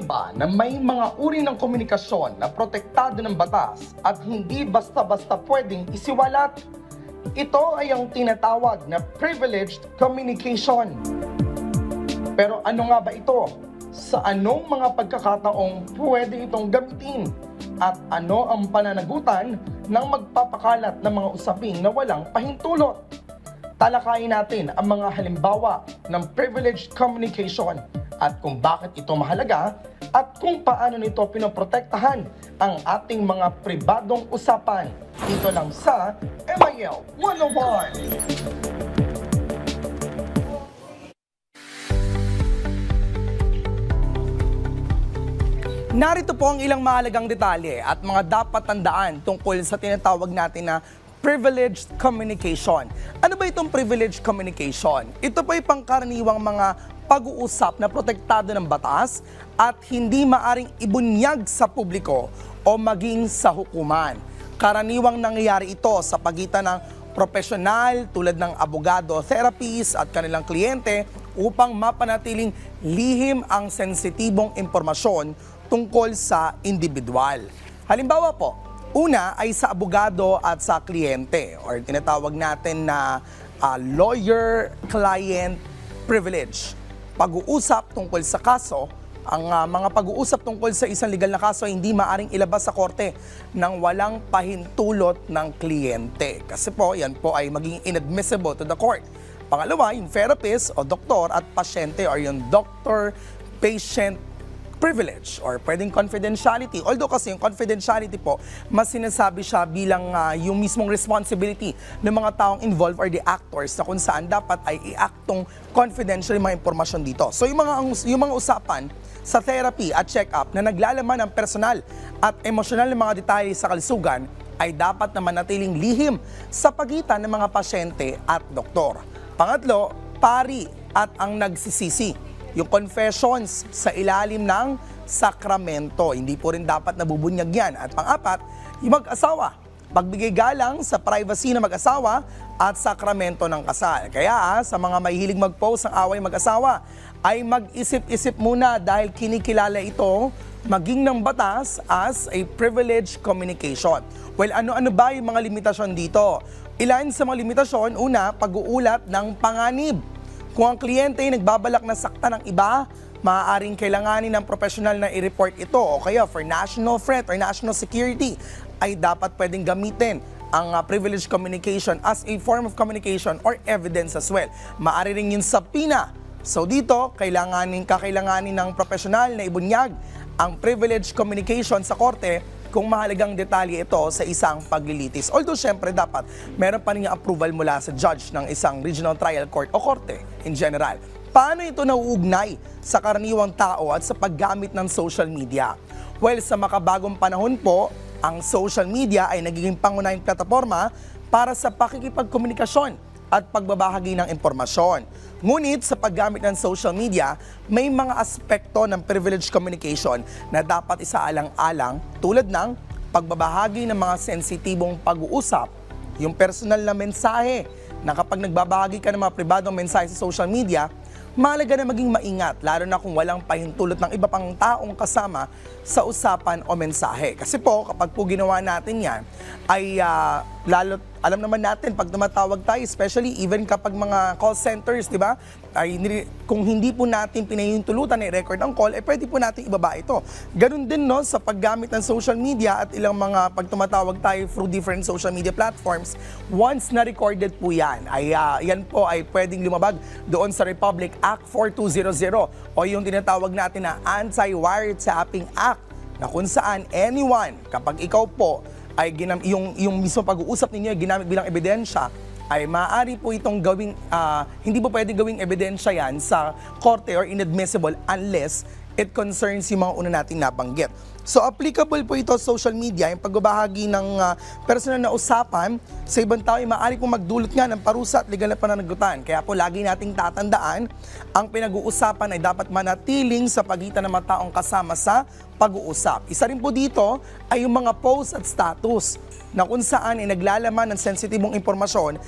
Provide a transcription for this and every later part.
ba na may mga uri ng komunikasyon na protektado ng batas at hindi basta-basta pwedeng isiwalat? Ito ay ang tinatawag na privileged communication. Pero ano nga ba ito? Sa anong mga pagkakataong pwede itong gamitin? At ano ang pananagutan ng magpapakalat ng mga usaping na walang pahintulot? Talakayin natin ang mga halimbawa ng privileged communication at kung bakit ito mahalaga at kung paano nito pinoprotektahan ang ating mga pribadong usapan. Dito lang sa MIL 101. Narito po ang ilang mahalagang detalye at mga dapat tandaan tungkol sa tinatawag natin na privileged communication. Ano ba itong privileged communication? Ito po ay pangkaraniwang mga pag-uusap na protektado ng batas at hindi maaring ibunyag sa publiko o maging sa hukuman. Karaniwang nangyayari ito sa pagitan ng profesional tulad ng abogado, therapist at kanilang kliyente upang mapanatiling lihim ang sensitibong impormasyon tungkol sa individual. Halimbawa po, una ay sa abogado at sa kliyente or tinatawag natin na lawyer-client privilege. Pag-uusap tungkol sa kaso, ang mga pag-uusap tungkol sa isang legal na kaso ay hindi maaring ilabas sa korte nang walang pahintulot ng kliyente. Kasi po, yan po ay maging inadmissible to the court. Pangalawa, yung therapist o doktor at pasyente or yung doctor-patient privilege or pwedeng confidentiality. Although kasi yung confidentiality po, mas sinasabi siya bilang yung mismong responsibility ng mga taong involved or the actors na kung saan dapat ay i-actong confidential yung mga impormasyon dito. So yung mga usapan sa therapy at check-up na naglalaman ng personal at emosyonal na mga detalye sa kalusugan ay dapat na manatiling lihim sa pagitan ng mga pasyente at doktor. Pangatlo, pari at ang nagsisisi. Yung confessions sa ilalim ng sakramento. Hindi po rin dapat nabubunyag yan. At pang-apat, yung mag-asawa. Pagbigay galang sa privacy ng mag-asawa at sakramento ng kasal. Kaya sa mga mahihilig mag-post ng away mag-asawa, ay mag-isip-isip muna dahil kinikilala ito maging ng batas as a privileged communication. Well, ano-ano ba yung mga limitasyon dito? Ilan sa mga limitasyon, una, pag-uulat ng panganib. Kung ang kliyente ay nagbabalak na sakta ng iba, maaaring kailanganin ng professional na i-report ito o kaya for national threat or national security ay dapat pwedeng gamitin ang privileged communication as a form of communication or evidence as well. Maaari rin yung subpoena. So dito, kakailanganin ng professional na ibunyag ang privileged communication sa korte kung mahalagang detalye ito sa isang paglilitis. Although syempre dapat meron pa rin approval mula sa judge ng isang regional trial court o korte in general. Paano ito nauugnay sa karaniwang tao at sa paggamit ng social media? Well, sa makabagong panahon po, ang social media ay nagiging pangunahing plataforma para sa pakikipagkomunikasyon at pagbabahagi ng impormasyon. Ngunit sa paggamit ng social media, may mga aspekto ng privileged communication na dapat isaalang-alang tulad ng pagbabahagi ng mga sensitibong pag-uusap, yung personal na mensahe na kapag nagbabahagi ka ng mga pribadong mensahe sa social media, mahalaga na maging maingat lalo na kung walang pahintulot ng iba pang taong kasama sa usapan o mensahe. Kasi po, kapag po ginawa natin yan, ay lalo alam naman natin pag tumatawag tayo, especially even kapag mga call centers, di ba? Ay, kung hindi po natin pinahintulutan na i-record ang call, pwede po natin ibaba ito. Ganun din no, sa paggamit ng social media at ilang mga pag tumatawag tayo through different social media platforms, once na-recorded po yan, ay yan po ay pwedeng lumabag doon sa Republic Act 4200 o yung tinatawag natin na Anti-Wiretapping Act na kung saan anyone, kapag ikaw po ay yung mismo pag-uusap ninyo ay ginamit bilang ebidensya, ay maaari po itong gawing, hindi po pwede gawing ebidensya yan sa korte or inadmissible unless it concerns yung mga una nating nabanggit. So applicable po ito sa social media, yung pagbabahagi ng personal na usapan sa ibang tao ay maaari pong magdulot nga ng parusa at legal na pananagutan. Kaya po lagi nating tatandaan, ang pinag-uusapan ay dapat manatiling sa pagitan ng mga taong kasama sa pag-uusap. Isa rin po dito ay yung mga post at status na kung saan ay naglalaman ng sensitibong impormasyon,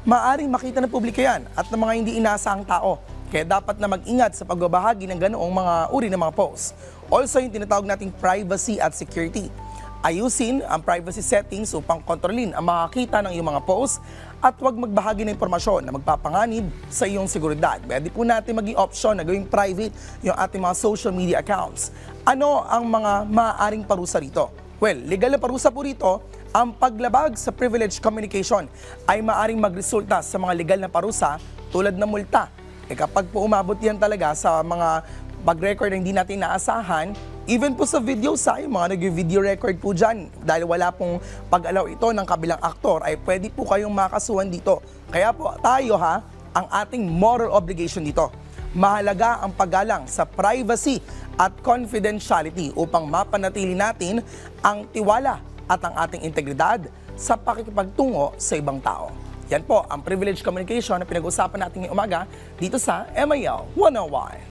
maaaring makita ng publiko yan at ng mga hindi inaasahang tao. Kaya dapat na mag-ingat sa pagbabahagi ng ganoong mga uri ng mga posts. Also, yung tinatawag nating privacy at security. Ayusin ang privacy settings upang kontrolin ang makakita ng iyong mga posts at huwag magbahagi ng impormasyon na magpapanganib sa iyong seguridad. Pwede po natin maging option na gawing private yung ating mga social media accounts. Ano ang mga maaaring parusa rito? Well, legal na parusa po rito, ang paglabag sa privileged communication ay maaaring magresulta sa mga legal na parusa tulad ng multa. Kapag po umabot yan talaga sa mga pag-record na hindi natin naasahan, even po sa video sa mga nag-video record po dyan, dahil wala pong pag-alaw ito ng kabilang aktor, ay pwede po kayong makasuhan dito. Kaya po tayo ang ating moral obligation dito. Mahalaga ang paggalang sa privacy at confidentiality upang mapanatili natin ang tiwala at ang ating integridad sa pakikipagtungo sa ibang tao. Yan po ang privileged communication na pinag-usapan natin ngayong umaga dito sa MIL 101.